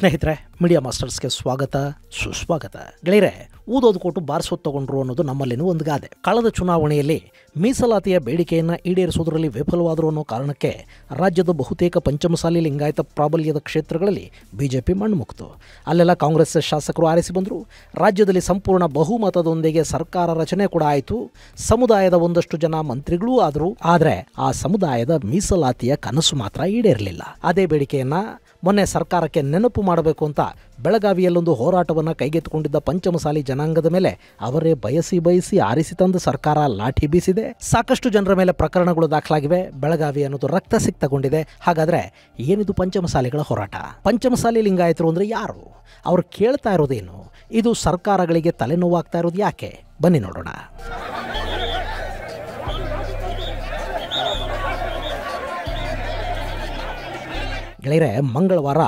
ಸ್ನೇಹಿತರೆ, ಮೀಡಿಯಾ ಮಾಸ್ಟರ್ಸ್ಗೆ ಸ್ವಾಗತ ಸುಸ್ವಾಗತ. ಗೆಳೆಯರೆ, ಊದೋದು ಕೊಟ್ಟು ಬಾರಿಸೋದು ತಗೊಂಡ್ರು ಅನ್ನೋದು ನಮ್ಮಲ್ಲಿನೂ ಒಂದು ಗಾದೆ. ಕಳೆದ ಚುನಾವಣೆಯಲ್ಲಿ ಮೀಸಲಾತಿಯ ಬೇಡಿಕೆಯನ್ನು ಈಡೇರಿಸುವುದರಲ್ಲಿ ವಿಫಲವಾದರು ಅನ್ನೋ ಕಾರಣಕ್ಕೆ ರಾಜ್ಯದ ಬಹುತೇಕ ಪಂಚಮಸಾಲಿ ಲಿಂಗಾಯತ ಪ್ರಾಬಲ್ಯದ ಕ್ಷೇತ್ರಗಳಲ್ಲಿ ಬಿಜೆಪಿ ಮಣ್ಣು ಮುಕ್ತು. ಅಲ್ಲೆಲ್ಲ ಕಾಂಗ್ರೆಸ್ ಶಾಸಕರು ಆರಿಸಿ ಬಂದರು. ರಾಜ್ಯದಲ್ಲಿ ಸಂಪೂರ್ಣ ಬಹುಮತದೊಂದಿಗೆ ಸರ್ಕಾರ ರಚನೆ ಕೂಡ ಆಯಿತು. ಸಮುದಾಯದ ಒಂದಷ್ಟು ಜನ ಮಂತ್ರಿಗಳೂ ಆದರು. ಆದರೆ ಆ ಸಮುದಾಯದ ಮೀಸಲಾತಿಯ ಕನಸು ಮಾತ್ರ ಈಡೇರಲಿಲ್ಲ. ಅದೇ ಬೇಡಿಕೆಯನ್ನು ಮೊನ್ನೆ ಸರ್ಕಾರಕ್ಕೆ ನೆನಪು ಮಾಡಬೇಕು ಅಂತ ಬೆಳಗಾವಿಯಲ್ಲೊಂದು ಹೋರಾಟವನ್ನು ಕೈಗೆತ್ತಿಕೊಂಡಿದ್ದ ಪಂಚಮಸಾಲಿ ಜನಾಂಗದ ಮೇಲೆ ಅವರೇ ಬಯಸಿ ಆರಿಸಿ ತಂದ ಸರ್ಕಾರ ಲಾಠಿ ಬೀಸಿದೆ. ಸಾಕಷ್ಟು ಜನರ ಮೇಲೆ ಪ್ರಕರಣಗಳು ದಾಖಲಾಗಿವೆ. ಬೆಳಗಾವಿ ಅನ್ನೋದು ರಕ್ತ ಸಿಕ್ತಗೊಂಡಿದೆ. ಹಾಗಾದರೆ ಏನಿದು ಪಂಚಮಸಾಲಿಗಳ ಹೋರಾಟ? ಪಂಚಮಸಾಲಿ ಲಿಂಗಾಯತರು ಅಂದರೆ ಯಾರು? ಅವ್ರು ಕೇಳ್ತಾ ಇರೋದೇನು? ಇದು ಸರ್ಕಾರಗಳಿಗೆ ತಲೆನೋವಾಗ್ತಾ ಇರೋದು ಯಾಕೆ? ಬನ್ನಿ ನೋಡೋಣ. ಗೆಳೆಯರೆ, ಮಂಗಳವಾರ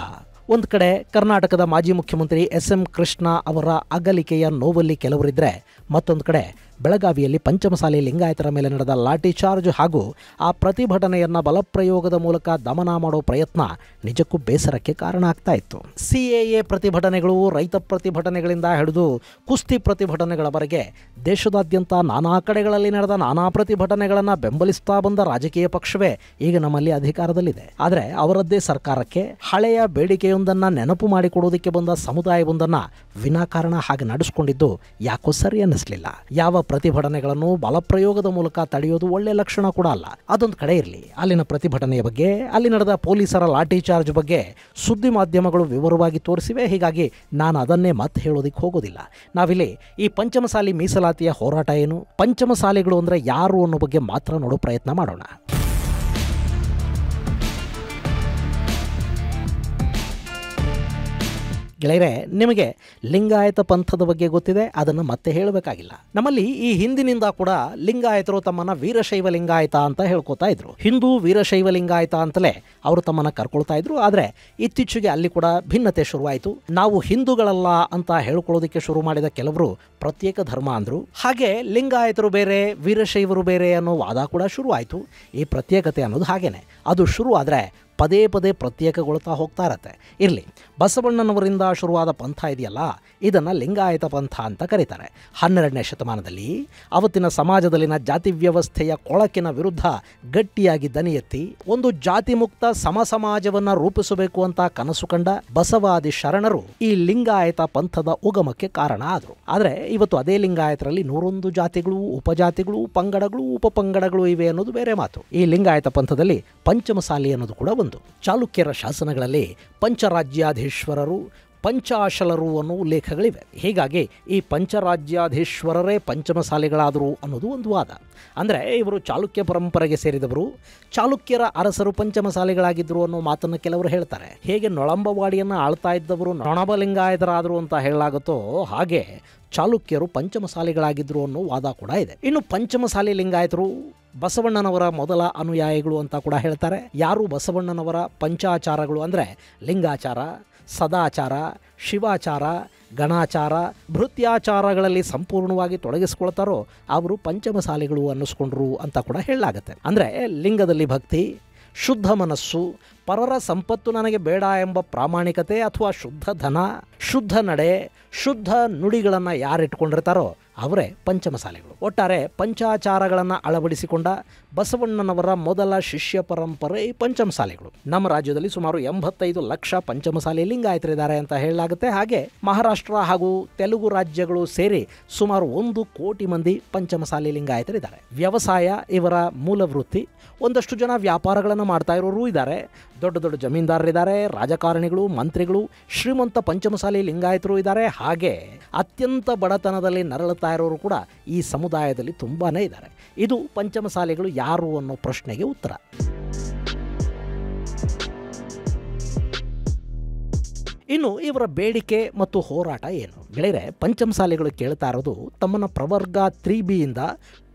ಒಂದು ಕಡೆ ಕರ್ನಾಟಕದ ಮಾಜಿ ಮುಖ್ಯಮಂತ್ರಿ ಎಸ್.ಎಂ. ಕೃಷ್ಣ ಅವರ ಅಗಲಿಕೆಯ ನೋವಲ್ಲಿ ಕೆಲವರಿದ್ದರೆ, ಮತ್ತೊಂದು ಕಡೆ ಬೆಳಗಾವಿಯಲ್ಲಿ ಪಂಚಮಸಾಲಿ ಲಿಂಗಾಯತರ ಮೇಲೆ ನಡೆದ ಲಾಠಿ ಚಾರ್ಜ್ ಹಾಗೂ ಆ ಪ್ರತಿಭಟನೆಯನ್ನು ಬಲಪ್ರಯೋಗದ ಮೂಲಕ ದಮನ ಮಾಡೋ ಪ್ರಯತ್ನ ನಿಜಕ್ಕೂ ಬೇಸರಕ್ಕೆ ಕಾರಣ ಆಗ್ತಾ ಇತ್ತು. CAA ಪ್ರತಿಭಟನೆಗಳು, ರೈತ ಪ್ರತಿಭಟನೆಗಳಿಂದ ಹಿಡಿದು ಕುಸ್ತಿ ಪ್ರತಿಭಟನೆಗಳವರೆಗೆ ದೇಶದಾದ್ಯಂತ ನಾನಾ ಕಡೆಗಳಲ್ಲಿ ನಡೆದ ನಾನಾ ಪ್ರತಿಭಟನೆಗಳನ್ನು ಬೆಂಬಲಿಸ್ತಾ ಬಂದ ರಾಜಕೀಯ ಪಕ್ಷವೇ ಈಗ ನಮ್ಮಲ್ಲಿ ಅಧಿಕಾರದಲ್ಲಿದೆ. ಆದರೆ ಅವರದ್ದೇ ಸರ್ಕಾರಕ್ಕೆ ಹಳೆಯ ಬೇಡಿಕೆಯೊಂದನ್ನು ನೆನಪು ಮಾಡಿಕೊಡೋದಕ್ಕೆ ಬಂದ ಸಮುದಾಯವೊಂದನ್ನು ವಿನಾಕಾರಣ ಹಾಗೆ ನಡೆಸ್ಕೊಂಡಿದ್ದು ಯಾಕೋ ಸರಿ ಅನ್ನಿಸ್ಲಿಲ್ಲ. ಯಾವ ಪ್ರತಿಭಟನೆಗಳನ್ನು ಬಲಪ್ರಯೋಗದ ಮೂಲಕ ತಡೆಯೋದು ಒಳ್ಳೆ ಲಕ್ಷಣ ಕೂಡ ಅಲ್ಲ. ಅದೊಂದು ಕಡೆ ಇರಲಿ, ಅಲ್ಲಿನ ಪ್ರತಿಭಟನೆಯ ಬಗ್ಗೆ, ಅಲ್ಲಿ ನಡೆದ ಪೊಲೀಸರ ಲಾಠಿ ಚಾರ್ಜ್ ಬಗ್ಗೆ ಸುದ್ದಿ ಮಾಧ್ಯಮಗಳು ವಿವರವಾಗಿ ತೋರಿಸಿವೆ. ಹೀಗಾಗಿ ನಾನು ಅದನ್ನೇ ಮತ್ತೆ ಹೇಳೋದಿಕ್ಕೆ ಹೋಗೋದಿಲ್ಲ. ನಾವಿಲ್ಲಿ ಈ ಪಂಚಮಸಾಲಿ ಮೀಸಲಾತಿಯ ಹೋರಾಟ ಏನು, ಪಂಚಮಸಾಲಿಗಳು ಅಂದರೆ ಯಾರು ಅನ್ನೋ ಬಗ್ಗೆ ಮಾತ್ರ ನೋಡೋ ಪ್ರಯತ್ನ ಮಾಡೋಣ. ಗೆಳೆಯರೆ, ನಿಮಗೆ ಲಿಂಗಾಯತ ಪಂಥದ ಬಗ್ಗೆ ಗೊತ್ತಿದೆ, ಅದನ್ನು ಮತ್ತೆ ಹೇಳಬೇಕಾಗಿಲ್ಲ. ನಮ್ಮಲ್ಲಿ ಈ ಹಿಂದಿನಿಂದ ಕೂಡ ಲಿಂಗಾಯತರು ತಮ್ಮನ್ನು ವೀರಶೈವ ಲಿಂಗಾಯತ ಅಂತ ಹೇಳ್ಕೊತಾ ಇದ್ರು. ಹಿಂದೂ ವೀರಶೈವ ಲಿಂಗಾಯತ ಅಂತಲೇ ಅವರು ತಮ್ಮನ್ನು ಕರ್ಕೊಳ್ತಾ ಇದ್ರು. ಆದರೆ ಇತ್ತೀಚೆಗೆ ಅಲ್ಲಿ ಕೂಡ ಭಿನ್ನತೆ ಶುರುವಾಯಿತು. ನಾವು ಹಿಂದೂಗಳಲ್ಲ ಅಂತ ಹೇಳ್ಕೊಳ್ಳೋದಕ್ಕೆ ಶುರು ಮಾಡಿದ ಕೆಲವರು ಪ್ರತ್ಯೇಕ ಧರ್ಮ ಅಂದರು. ಹಾಗೆ ಲಿಂಗಾಯತರು ಬೇರೆ, ವೀರಶೈವರು ಬೇರೆ ಅನ್ನೋ ವಾದ ಕೂಡ ಶುರುವಾಯಿತು. ಈ ಪ್ರತ್ಯೇಕತೆ ಅನ್ನೋದು ಹಾಗೇನೆ, ಅದು ಶುರು ಆದರೆ ಪದೇ ಪದೇ ಪ್ರತ್ಯೇಕಗೊಳ್ತಾ ಹೋಗ್ತಾ ಇರತ್ತೆ. ಇರಲಿ, ಬಸವಣ್ಣನವರಿಂದ ಶುರುವಾದ ಪಂಥ ಇದೆಯಲ್ಲ, ಇದನ್ನು ಲಿಂಗಾಯತ ಪಂಥ ಅಂತ ಕರೀತಾರೆ. 12ನೇ ಶತಮಾನದಲ್ಲಿ ಅವತ್ತಿನ ಸಮಾಜದಲ್ಲಿನ ಜಾತಿ ವ್ಯವಸ್ಥೆಯ ಕೊಳಕಿನ ವಿರುದ್ಧ ಗಟ್ಟಿಯಾಗಿ ದನಿ ಎತ್ತಿ ಒಂದು ಜಾತಿ ಮುಕ್ತ ಸಮ ಸಮಾಜವನ್ನು ರೂಪಿಸಬೇಕು ಅಂತ ಕನಸು ಕಂಡ ಬಸವಾದಿ ಶರಣರು ಈ ಲಿಂಗಾಯತ ಪಂಥದ ಉಗಮಕ್ಕೆ ಕಾರಣ ಆದರು. ಆದರೆ ಇವತ್ತು ಅದೇ ಲಿಂಗಾಯತರಲ್ಲಿ 101 ಜಾತಿಗಳು, ಉಪಜಾತಿಗಳು, ಪಂಗಡಗಳು, ಉಪಪಂಗಡಗಳು ಇವೆ ಅನ್ನೋದು ಬೇರೆ ಮಾತು. ಈ ಲಿಂಗಾಯತ ಪಂಥದಲ್ಲಿ ಪಂಚಮಸಾಲಿ ಅನ್ನೋದು ಕೂಡ ಒಂದು. ಚಾಲುಕ್ಯರ ಶಾಸನಗಳಲ್ಲಿ ಪಂಚರಾಜ್ಯಾಧೀಶ್ವರರು, ಪಂಚಾಶಲರು ಅನ್ನೋ ಉಲ್ಲೇಖಗಳಿವೆ. ಹೀಗಾಗಿ ಈ ಪಂಚರಾಜ್ಯಾಧೀಶ್ವರರೇ ಪಂಚಮಸಾಲಿಗಳಾದರು ಅನ್ನೋದು ಒಂದು ವಾದ. ಅಂದರೆ ಇವರು ಚಾಲುಕ್ಯ ಪರಂಪರೆಗೆ ಸೇರಿದವರು, ಚಾಲುಕ್ಯರ ಅರಸರು ಪಂಚಮಸಾಲಿಗಳಾಗಿದ್ದರು ಅನ್ನೋ ಮಾತನ್ನು ಕೆಲವರು ಹೇಳ್ತಾರೆ. ಹೇಗೆ ನೊಳಂಬವಾಡಿಯನ್ನು ಆಳ್ತಾ ಇದ್ದವರು ನೊಣಬ ಲಿಂಗಾಯತರಾದರು ಅಂತ ಹೇಳಲಾಗುತ್ತೋ, ಹಾಗೆ ಚಾಲುಕ್ಯರು ಪಂಚಮಸಾಲಿಗಳಾಗಿದ್ದರು ಅನ್ನೋ ವಾದ ಕೂಡ ಇದೆ. ಇನ್ನು ಪಂಚಮಸಾಲಿ ಲಿಂಗಾಯತರು ಬಸವಣ್ಣನವರ ಮೊದಲ ಅನುಯಾಯಿಗಳು ಅಂತ ಕೂಡ ಹೇಳ್ತಾರೆ. ಯಾರು ಬಸವಣ್ಣನವರ ಪಂಚಾಚಾರಗಳು ಅಂದರೆ ಲಿಂಗಾಚಾರ, ಸದಾಚಾರ, ಶಿವಾಚಾರ, ಗಣಾಚಾರ, ಭೃತ್ಯಾಚಾರಗಳಲ್ಲಿ ಸಂಪೂರ್ಣವಾಗಿ ತೊಡಗಿಸ್ಕೊಳ್ತಾರೋ ಅವರು ಪಂಚಮಸಾಲಿಗಳು ಅನ್ನಿಸ್ಕೊಂಡ್ರು ಅಂತ ಕೂಡ ಹೇಳಲಾಗತ್ತೆ. ಅಂದರೆ ಲಿಂಗದಲ್ಲಿ ಭಕ್ತಿ, ಶುದ್ಧ ಮನಸ್ಸು, ಪರರ ಸಂಪತ್ತು ನನಗೆ ಬೇಡ ಎಂಬ ಪ್ರಾಮಾಣಿಕತೆ ಅಥವಾ ಶುದ್ಧ ಧನ, ಶುದ್ಧ ನಡೆ, ಶುದ್ಧ ನುಡಿಗಳನ್ನು ಯಾರಿಟ್ಕೊಂಡಿರ್ತಾರೋ ಅವರೇ ಪಂಚಮಸಾಲಿಗಳು. ಒಟ್ಟಾರೆ ಪಂಚಾಚಾರಗಳನ್ನು ಅಳವಡಿಸಿಕೊಂಡ ಬಸವಣ್ಣನವರ ಮೊದಲ ಶಿಷ್ಯ ಪರಂಪರೆ ಈ ಪಂಚಮಸಾಲಿಗಳು. ನಮ್ಮ ರಾಜ್ಯದಲ್ಲಿ ಸುಮಾರು 85 ಲಕ್ಷ ಪಂಚಮಸಾಲಿ ಲಿಂಗಾಯತರಿದ್ದಾರೆ ಅಂತ ಹೇಳಲಾಗುತ್ತೆ. ಹಾಗೆ ಮಹಾರಾಷ್ಟ್ರ ಹಾಗೂ ತೆಲುಗು ರಾಜ್ಯಗಳು ಸೇರಿ ಸುಮಾರು 1 ಕೋಟಿ ಮಂದಿ ಪಂಚಮಸಾಲಿ ಲಿಂಗಾಯತರಿದ್ದಾರೆ. ವ್ಯವಸಾಯ ಇವರ ಮೂಲ ವೃತ್ತಿ. ಒಂದಷ್ಟು ಜನ ವ್ಯಾಪಾರಗಳನ್ನು ಮಾಡ್ತಾ ಇರೋರು ಇದ್ದಾರೆ. ದೊಡ್ಡ ದೊಡ್ಡ ಜಮೀನ್ದಾರರಿದ್ದಾರೆ, ರಾಜಕಾರಣಿಗಳು, ಮಂತ್ರಿಗಳು, ಶ್ರೀಮಂತ ಪಂಚಮಸಾಲಿ ಲಿಂಗಾಯತರು ಇದ್ದಾರೆ. ಹಾಗೆ ಅತ್ಯಂತ ಬಡತನದಲ್ಲಿ ನರಳುತ್ತಾ ಇರೋರು ಕೂಡ ಈ ಸಮುದಾಯದಲ್ಲಿ ತುಂಬಾನೇ ಇದ್ದಾರೆ. ಇದು ಪಂಚಮಸಾಲಿಗಳು ಯಾರು ಅನ್ನೋ ಪ್ರಶ್ನೆಗೆ ಉತ್ತರ. ಇನ್ನು ಇವರ ಬೇಡಿಕೆ ಮತ್ತು ಹೋರಾಟ ಏನು? ಗೆಳೆಯರೆ, ಪಂಚಮಸಾಲಿಗಳು ಕೇಳ್ತಾ ಇರೋದು ತಮ್ಮನ್ನು ಪ್ರವರ್ಗ 3B ಇಂದ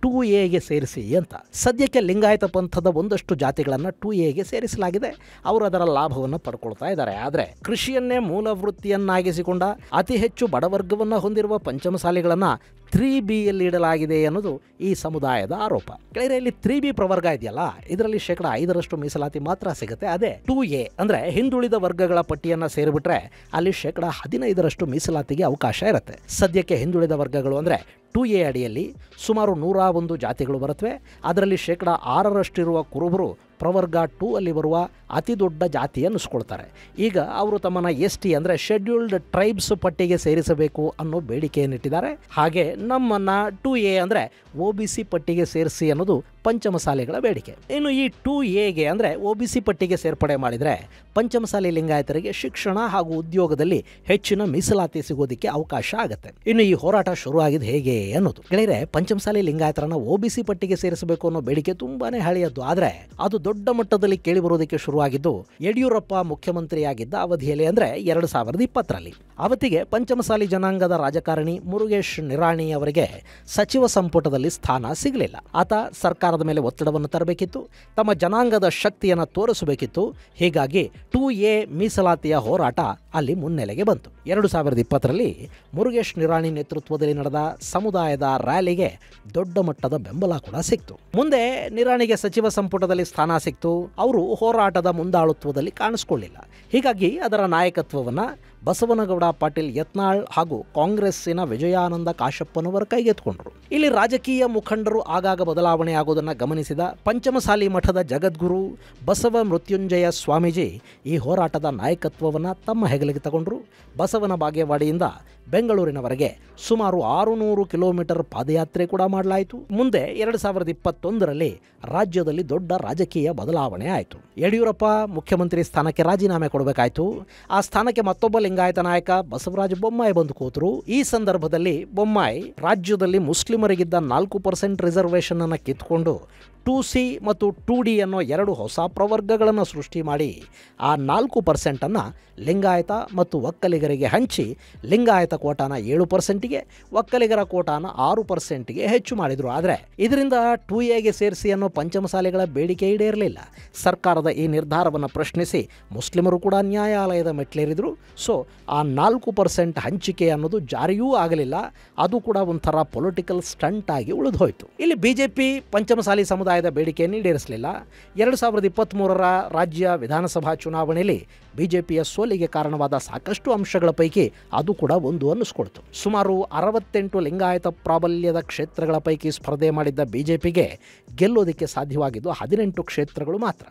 2Aಗೆ ಸೇರಿಸಿ ಅಂತ. ಸದ್ಯಕ್ಕೆ ಲಿಂಗಾಯತ ಪಂಥದ ಒಂದಷ್ಟು ಜಾತಿಗಳನ್ನು 2Aಗೆ ಸೇರಿಸಲಾಗಿದೆ. ಅವರು ಅದರ ಲಾಭವನ್ನು ಪಡ್ಕೊಳ್ತಾ ಇದ್ದಾರೆ. ಆದರೆ ಕೃಷಿಯನ್ನೇ ಮೂಲ ವೃತ್ತಿಯನ್ನಾಗಿಸಿಕೊಂಡ ಅತಿ ಹೆಚ್ಚು ಬಡವರ್ಗವನ್ನು ಹೊಂದಿರುವ ಪಂಚಮಸಾಲಿಗಳನ್ನು 3B ಇಡಲಾಗಿದೆ ಅನ್ನೋದು ಈ ಸಮುದಾಯದ ಆರೋಪ. ಗೆಳೆಯರೆ, ಇಲ್ಲಿ 3B ಪ್ರವರ್ಗ ಇದೆಯಲ್ಲ, ಇದರಲ್ಲಿ 5% ಮೀಸಲಾತಿ ಮಾತ್ರ ಸಿಗುತ್ತೆ. ಅದೇ 2A ಅಂದ್ರೆ ಹಿಂದುಳಿದ ವರ್ಗಗಳ ಪಟ್ಟಿಯನ್ನ ಸೇರಿಬಿಟ್ರೆ ಅಲ್ಲಿ 15% ಮೀಸಲಾತಿಗೆ ಅವಕಾಶ ಇರುತ್ತೆ. ಸದ್ಯಕ್ಕೆ ಹಿಂದುಳಿದ ವರ್ಗಗಳು ಅಂದ್ರೆ 2A ಅಡಿಯಲ್ಲಿ ಸುಮಾರು 101 ಜಾತಿಗಳು ಬರುತ್ತವೆ. ಅದರಲ್ಲಿ 6% ಇರುವ ಕುರುಬರು ಪ್ರವರ್ಗ 2 ಅಲ್ಲಿ ಬರುವ ಅತಿ ದೊಡ್ಡ ಜಾತಿ ಅನ್ನಿಸ್ಕೊಳ್ತಾರೆ. ಈಗ ಅವರು ತಮ್ಮನ್ನ ST ಅಂದರೆ ಶೆಡ್ಯೂಲ್ಡ್ ಟ್ರೈಬ್ಸ್ ಪಟ್ಟಿಗೆ ಸೇರಿಸಬೇಕು ಅನ್ನೋ ಬೇಡಿಕೆಯನ್ನಿಟ್ಟಿದ್ದಾರೆ. ಹಾಗೆ ನಮ್ಮನ್ನ 2A ಅಂದರೆ OBC ಪಟ್ಟಿಗೆ ಸೇರಿಸಿ ಅನ್ನೋದು ಪಂಚಮಸಾಲಿಗಳ ಬೇಡಿಕೆ. ಇನ್ನು ಈ 2Aಗೆ ಅಂದರೆ OBC ಪಟ್ಟಿಗೆ ಸೇರ್ಪಡೆ ಮಾಡಿದರೆ ಪಂಚಮಸಾಲಿ ಲಿಂಗಾಯತರಿಗೆ ಶಿಕ್ಷಣ ಹಾಗೂ ಉದ್ಯೋಗದಲ್ಲಿ ಹೆಚ್ಚಿನ ಮೀಸಲಾತಿ ಸಿಗೋದಕ್ಕೆ ಅವಕಾಶ ಆಗುತ್ತೆ. ಇನ್ನು ಈ ಹೋರಾಟ ಶುರುವಾಗಿದ್ದು ಹೇಗೆ ಅನ್ನೋದು, ಗೆಳೆಯರೆ, ಪಂಚಮಸಾಲಿ ಲಿಂಗಾಯತರನ್ನ OBC ಪಟ್ಟಿಗೆ ಸೇರಿಸಬೇಕು ಅನ್ನೋ ಬೇಡಿಕೆ ತುಂಬಾನೇ ಹಳೆಯದ್ದು. ಆದರೆ ಅದು ದೊಡ್ಡ ಮಟ್ಟದಲ್ಲಿ ಕೇಳಿ ಬರೋದಕ್ಕೆ ಶುರುವಾಗಿದ್ದು ಯಡಿಯೂರಪ್ಪ ಮುಖ್ಯಮಂತ್ರಿಯಾಗಿದ್ದ ಅವಧಿಯಲ್ಲಿ, ಅಂದರೆ 2020ರಲ್ಲಿ. ಅವತ್ತಿಗೆ ಪಂಚಮಸಾಲಿ ಜನಾಂಗದ ರಾಜಕಾರಣಿ ಮುರುಗೇಶ್ ನಿರಾಣಿ ಅವರಿಗೆ ಸಚಿವ ಸಂಪುಟದಲ್ಲಿ ಸ್ಥಾನ ಸಿಗಲಿಲ್ಲ. ಆತ ಸರ್ಕಾರದ ಮೇಲೆ ಒತ್ತಡವನ್ನು ತರಬೇಕಿತ್ತು, ತಮ್ಮ ಜನಾಂಗದ ಶಕ್ತಿಯನ್ನು ತೋರಿಸಬೇಕಿತ್ತು. ಹೀಗಾಗಿ 2A ಮೀಸಲಾತಿಯ ಹೋರಾಟ ಅಲ್ಲಿ ಮುನ್ನೆಲೆಗೆ ಬಂತು. 2020ರಲ್ಲಿ ಮುರುಗೇಶ್ ನಿರಾಣಿ ನೇತೃತ್ವದಲ್ಲಿ ನಡೆದ ಸಮುದಾಯದ ರ್ಯಾಲಿಗೆ ದೊಡ್ಡ ಮಟ್ಟದ ಬೆಂಬಲ ಕೂಡ ಸಿಕ್ತು. ಮುಂದೆ ನಿರಾಣಿಗೆ ಸಚಿವ ಸಂಪುಟದಲ್ಲಿ ಸ್ಥಾನ ಸಿಕ್ತು. ಅವರು ಹೋರಾಟದ ಮುಂದಾಳುತ್ವದಲ್ಲಿ ಕಾಣಿಸಿಕೊಳ್ಳಿಲ್ಲ. ಹೀಗಾಗಿ ಅದರ ನಾಯಕತ್ವವನ್ನು ಬಸವನಗೌಡ ಪಾಟೀಲ್ ಯತ್ನಾಳ್ ಹಾಗೂ ಕಾಂಗ್ರೆಸ್ಸಿನ ವಿಜಯಾನಂದ ಕಾಶಪ್ಪನವರ ಕೈಗೆತ್ಕೊಂಡ್ರು. ಇಲ್ಲಿ ರಾಜಕೀಯ ಮುಖಂಡರು ಆಗಾಗ ಬದಲಾವಣೆ ಆಗೋದನ್ನು ಗಮನಿಸಿದ ಪಂಚಮಸಾಲಿ ಮಠದ ಜಗದ್ಗುರು ಬಸವ ಮೃತ್ಯುಂಜಯ ಸ್ವಾಮೀಜಿ ಈ ಹೋರಾಟದ ನಾಯಕತ್ವವನ್ನು ತಮ್ಮ ಹೆಗಲಿಗೆ ತಗೊಂಡ್ರು. ಬಸವನ ಬಾಗೇವಾಡಿಯಿಂದ ಬೆಂಗಳೂರಿನವರೆಗೆ ಸುಮಾರು 600 ಕಿಲೋಮೀಟರ್ ಪಾದಯಾತ್ರೆ ಕೂಡ ಮಾಡಲಾಯಿತು. ಮುಂದೆ 2021ರಲ್ಲಿ ರಾಜ್ಯದಲ್ಲಿ ದೊಡ್ಡ ರಾಜಕೀಯ ಬದಲಾವಣೆ ಆಯಿತು. ಯಡಿಯೂರಪ್ಪ ಮುಖ್ಯಮಂತ್ರಿ ಸ್ಥಾನಕ್ಕೆ ರಾಜೀನಾಮೆ ಕೊಡಬೇಕಾಯಿತು. ಆ ಸ್ಥಾನಕ್ಕೆ ಮತ್ತೊಬ್ಬ ಲಿಂಗಾಯತ ನಾಯಕ ಬಸವರಾಜ ಬೊಮ್ಮಾಯಿ ಬಂದು ಕೂತರು. ಈ ಸಂದರ್ಭದಲ್ಲಿ ಬೊಮ್ಮಾಯಿ ರಾಜ್ಯದಲ್ಲಿ ಮುಸ್ಲಿಮರಿಗಿದ್ದ 4% ರಿಸರ್ವೇಷನ್ ಅನ್ನು ಕಿತ್ಕೊಂಡು 2C ಮತ್ತು 2D ಅನ್ನೋ 2 ಹೊಸ ಪ್ರವರ್ಗಗಳನ್ನು ಸೃಷ್ಟಿ ಮಾಡಿ ಆ 4% ಲಿಂಗಾಯತ ಮತ್ತು ಒಕ್ಕಲಿಗರಿಗೆ ಹಂಚಿ ಲಿಂಗಾಯತ ಕೋಟಾನ 7%ಗೆ, ಒಕ್ಕಲಿಗರ ಕೋಟಾನ 6%ಗೆ ಹೆಚ್ಚು ಮಾಡಿದರು. ಆದರೆ ಇದರಿಂದ 2Aಗೆ ಸೇರಿಸಿ ಅನ್ನೋ ಪಂಚಮಸಾಲಿಗಳ ಬೇಡಿಕೆ ಈಡೇರಲಿಲ್ಲ. ಸರ್ಕಾರದ ಈ ನಿರ್ಧಾರವನ್ನು ಪ್ರಶ್ನಿಸಿ ಮುಸ್ಲಿಮರು ಕೂಡ ನ್ಯಾಯಾಲಯದ ಮೆಟ್ಲೇರಿದ್ರು. ಸೊ ಆ 4% ಹಂಚಿಕೆ ಅನ್ನೋದು ಜಾರಿಯೂ ಆಗಲಿಲ್ಲ. ಅದು ಕೂಡ ಒಂಥರ ಪೊಲಿಟಿಕಲ್ ಸ್ಟಂಟ್ ಆಗಿ ಉಳಿದು ಹೋಯಿತು. ಇಲ್ಲಿ ಬಿಜೆಪಿ ಪಂಚಮಸಾಲಿ ಸಮುದಾಯದ ಬೇಡಿಕೆಯನ್ನು ಈಡೇರಿಸಲಿಲ್ಲ. 2023ರ ರಾಜ್ಯ ವಿಧಾನಸಭಾ ಚುನಾವಣೆಯಲ್ಲಿ ಬಿಜೆಪಿಯ ಸೋಲಿಗೆ ಕಾರಣವಾದ ಸಾಕಷ್ಟು ಅಂಶಗಳ ಪೈಕಿ ಅದು ಕೂಡ ಒಂದು ಅನ್ನಿಸ್ಕೊಳ್ತು. ಸುಮಾರು 68 ಲಿಂಗಾಯತ ಪ್ರಾಬಲ್ಯದ ಕ್ಷೇತ್ರಗಳ ಪೈಕಿ ಸ್ಪರ್ಧೆ ಮಾಡಿದ್ದ ಬಿಜೆಪಿಗೆ ಗೆಲ್ಲೋದಕ್ಕೆ ಸಾಧ್ಯವಾಗಿದ್ದು 18 ಕ್ಷೇತ್ರಗಳು ಮಾತ್ರ.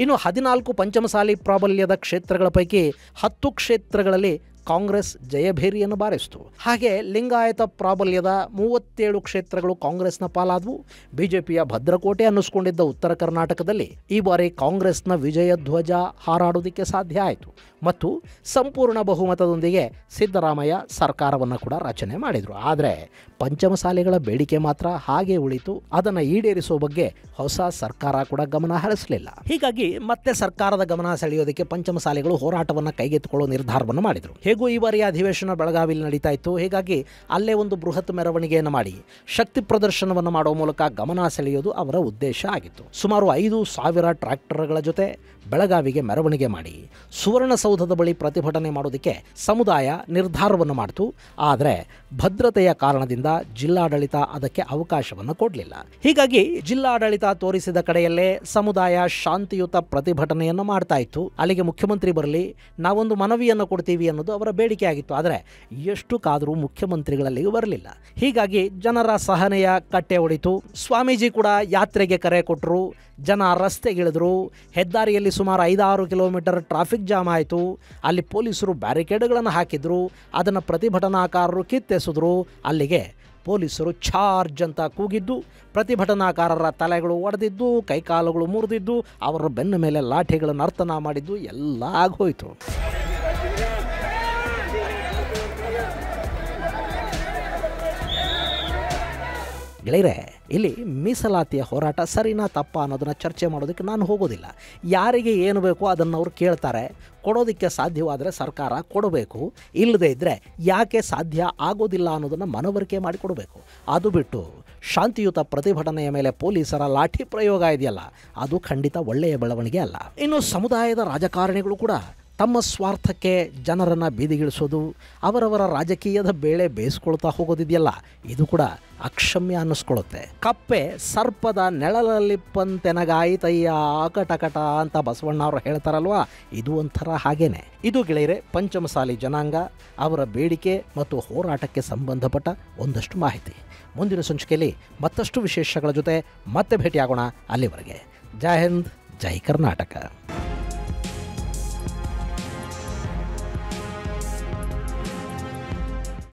ಇನ್ನು 14 ಪಂಚಮಸಾಲಿ ಪ್ರಾಬಲ್ಯದ ಕ್ಷೇತ್ರಗಳ ಪೈಕಿ 10 ಕ್ಷೇತ್ರಗಳಲ್ಲಿ ಕಾಂಗ್ರೆಸ್ ಜಯಭೇರಿಯನ್ನು ಬಾರಿಸಿತು. ಹಾಗೆ ಲಿಂಗಾಯತ ಪ್ರಾಬಲ್ಯದ 37 ಕ್ಷೇತ್ರಗಳು ಕಾಂಗ್ರೆಸ್ನ ಪಾಲಾದವು. ಬಿಜೆಪಿಯ ಭದ್ರಕೋಟೆ ಅನ್ನಿಸ್ಕೊಂಡಿದ್ದ ಉತ್ತರ ಕರ್ನಾಟಕದಲ್ಲಿ ಈ ಬಾರಿ ಕಾಂಗ್ರೆಸ್ನ ವಿಜಯ ಧ್ವಜ ಹಾರಾಡೋದಕ್ಕೆ ಸಾಧ್ಯ ಆಯಿತು ಮತ್ತು ಸಂಪೂರ್ಣ ಬಹುಮತದೊಂದಿಗೆ ಸಿದ್ದರಾಮಯ್ಯ ಸರ್ಕಾರವನ್ನು ಕೂಡ ರಚನೆ ಮಾಡಿದರು. ಆದರೆ ಪಂಚಮಸಾಲಿಗಳ ಬೇಡಿಕೆ ಮಾತ್ರ ಹಾಗೆ ಉಳಿತು. ಅದನ್ನು ಈಡೇರಿಸುವ ಬಗ್ಗೆ ಹೊಸ ಸರ್ಕಾರ ಕೂಡ ಗಮನ ಹರಿಸಲಿಲ್ಲ. ಹೀಗಾಗಿ ಮತ್ತೆ ಸರ್ಕಾರದ ಗಮನ ಸೆಳೆಯೋದಕ್ಕೆ ಪಂಚಮಸಾಲಿಗಳು ಹೋರಾಟವನ್ನು ಕೈಗೆತ್ತಿಕೊಳ್ಳೋ ನಿರ್ಧಾರವನ್ನು ಮಾಡಿದರು. ಹೇಗೂ ಈ ಬಾರಿಯ ಅಧಿವೇಶನ ಬೆಳಗಾವಿಯಲ್ಲಿ ನಡೀತಾ ಇತ್ತು. ಹೀಗಾಗಿ ಅಲ್ಲೇ ಒಂದು ಬೃಹತ್ ಮೆರವಣಿಗೆಯನ್ನು ಮಾಡಿ ಶಕ್ತಿ ಪ್ರದರ್ಶನವನ್ನು ಮಾಡುವ ಮೂಲಕ ಗಮನ ಸೆಳೆಯೋದು ಅವರ ಉದ್ದೇಶ ಆಗಿತ್ತು. ಸುಮಾರು 5,000 ಟ್ರ್ಯಾಕ್ಟರ್ಗಳ ಜೊತೆ ಬೆಳಗಾವಿಗೆ ಮೆರವಣಿಗೆ ಮಾಡಿ ಸುವರ್ಣಸೌಧದ ಬಳಿ ಪ್ರತಿಭಟನೆ ಮಾಡೋದಕ್ಕೆ ಸಮುದಾಯ ನಿರ್ಧಾರವನ್ನು ಮಾಡಿತು. ಆದರೆ ಭದ್ರತೆಯ ಕಾರಣದಿಂದ ಜಿಲ್ಲಾಡಳಿತ ಅದಕ್ಕೆ ಅವಕಾಶವನ್ನು ಕೊಡಲಿಲ್ಲ. ಹೀಗಾಗಿ ಜಿಲ್ಲಾಡಳಿತ ತೋರಿಸಿದ ಕಡೆಯಲ್ಲೇ ಸಮುದಾಯ ಶಾಂತಿಯುತ ಪ್ರತಿಭಟನೆಯನ್ನು ಮಾಡ್ತಾ ಇತ್ತು. ಅಲ್ಲಿಗೆ ಮುಖ್ಯಮಂತ್ರಿ ಬರಲಿ, ನಾವೊಂದು ಮನವಿಯನ್ನು ಕೊಡ್ತೀವಿ ಅನ್ನೋದು ಅವರ ಬೇಡಿಕೆ ಆಗಿತ್ತು. ಆದರೆ ಎಷ್ಟು ಕಾದರೂ ಮುಖ್ಯಮಂತ್ರಿಗಳಲ್ಲಿಗೆ ಬರಲಿಲ್ಲ. ಹೀಗಾಗಿ ಜನರ ಸಹನೆಯ ಕಟ್ಟೆ ಹೊಡಿತು. ಸ್ವಾಮೀಜಿ ಕೂಡ ಯಾತ್ರೆಗೆ ಕರೆ ಕೊಟ್ಟರು. ಜನ ರಸ್ತೆಗಿಳಿದ್ರು. ಹೆದ್ದಾರಿಯಲ್ಲಿ ಸುಮಾರು 5-6 ಕಿಲೋಮೀಟರ್ ಟ್ರಾಫಿಕ್ ಜಾಮ್ ಆಯಿತು. ಅಲ್ಲಿ ಪೊಲೀಸರು ಬ್ಯಾರಿಕೇಡ್ಗಳನ್ನು ಹಾಕಿದ್ರು. ಅದನ್ನು ಪ್ರತಿಭಟನಾಕಾರರು ಕಿತ್ತೆಸೆದ್ರು. ಅಲ್ಲಿಗೆ ಪೊಲೀಸರು ಚಾರ್ಜ್ ಅಂತ ಕೂಗಿದ್ದು, ಪ್ರತಿಭಟನಾಕಾರರ ತಲೆಗಳು ಒಡೆದಿದ್ದು, ಕೈಕಾಲುಗಳು ಮುರಿದಿದ್ದು, ಅವರ ಬೆನ್ನ ಮೇಲೆ ಲಾಠಿಗಳ ನರ್ತನ ಮಾಡಿದ್ದು ಎಲ್ಲ ಆಗೋಯ್ತು. ಗೆಳೆಯರೆ, ಇಲ್ಲಿ ಮೀಸಲಾತಿಯ ಹೋರಾಟ ಸರಿನಾ ತಪ್ಪ ಅನ್ನೋದನ್ನು ಚರ್ಚೆ ಮಾಡೋದಕ್ಕೆ ನಾನು ಹೋಗೋದಿಲ್ಲ. ಯಾರಿಗೆ ಏನು ಬೇಕೋ ಅದನ್ನು ಅವ್ರು ಕೇಳ್ತಾರೆ. ಕೊಡೋದಕ್ಕೆ ಸಾಧ್ಯವಾದರೆ ಸರ್ಕಾರ ಕೊಡಬೇಕು, ಇಲ್ಲದೇ ಇದ್ದರೆ ಯಾಕೆ ಸಾಧ್ಯ ಆಗೋದಿಲ್ಲ ಅನ್ನೋದನ್ನು ಮನವರಿಕೆ ಮಾಡಿಕೊಡಬೇಕು. ಅದು ಬಿಟ್ಟು ಶಾಂತಿಯುತ ಪ್ರತಿಭಟನೆಯ ಮೇಲೆ ಪೊಲೀಸರ ಲಾಠಿ ಪ್ರಯೋಗ ಇದೆಯಲ್ಲ, ಅದು ಖಂಡಿತ ಒಳ್ಳೆಯ ಬೆಳವಣಿಗೆ ಅಲ್ಲ. ಇನ್ನು ಸಮುದಾಯದ ರಾಜಕಾರಣಿಗಳು ಕೂಡ ತಮ್ಮ ಸ್ವಾರ್ಥಕ್ಕೆ ಜನರನ್ನು ಬೀದಿಗಿಳಿಸೋದು, ಅವರವರ ರಾಜಕೀಯದ ಬೇಳೆ ಬೇಯಿಸ್ಕೊಳ್ತಾ ಹೋಗೋದಿದೆಯಲ್ಲ, ಇದು ಕೂಡ ಅಕ್ಷಮ್ಯ ಅನ್ನಿಸ್ಕೊಳ್ಳುತ್ತೆ. ಕಪ್ಪೆ ಸರ್ಪದ ನೆಳಲಲ್ಲಿಪ್ಪಂತೆನಗಾಯಿತಯ್ಯ ಕಟಕಟ ಅಂತ ಬಸವಣ್ಣ ಅವರು ಹೇಳ್ತಾರಲ್ವಾ, ಇದು ಒಂಥರ ಹಾಗೇನೆ. ಇದು ಗೆಳೆಯರೆ ಪಂಚಮಸಾಲಿ ಜನಾಂಗ, ಅವರ ಬೇಡಿಕೆ ಮತ್ತು ಹೋರಾಟಕ್ಕೆ ಸಂಬಂಧಪಟ್ಟ ಒಂದಷ್ಟು ಮಾಹಿತಿ. ಮುಂದಿನ ಸಂಚಿಕೆಯಲ್ಲಿ ಮತ್ತಷ್ಟು ವಿಶೇಷಗಳ ಜೊತೆ ಮತ್ತೆ ಭೇಟಿಯಾಗೋಣ. ಅಲ್ಲಿವರೆಗೆ ಜೈ ಹಿಂದ್, ಜೈ ಕರ್ನಾಟಕ.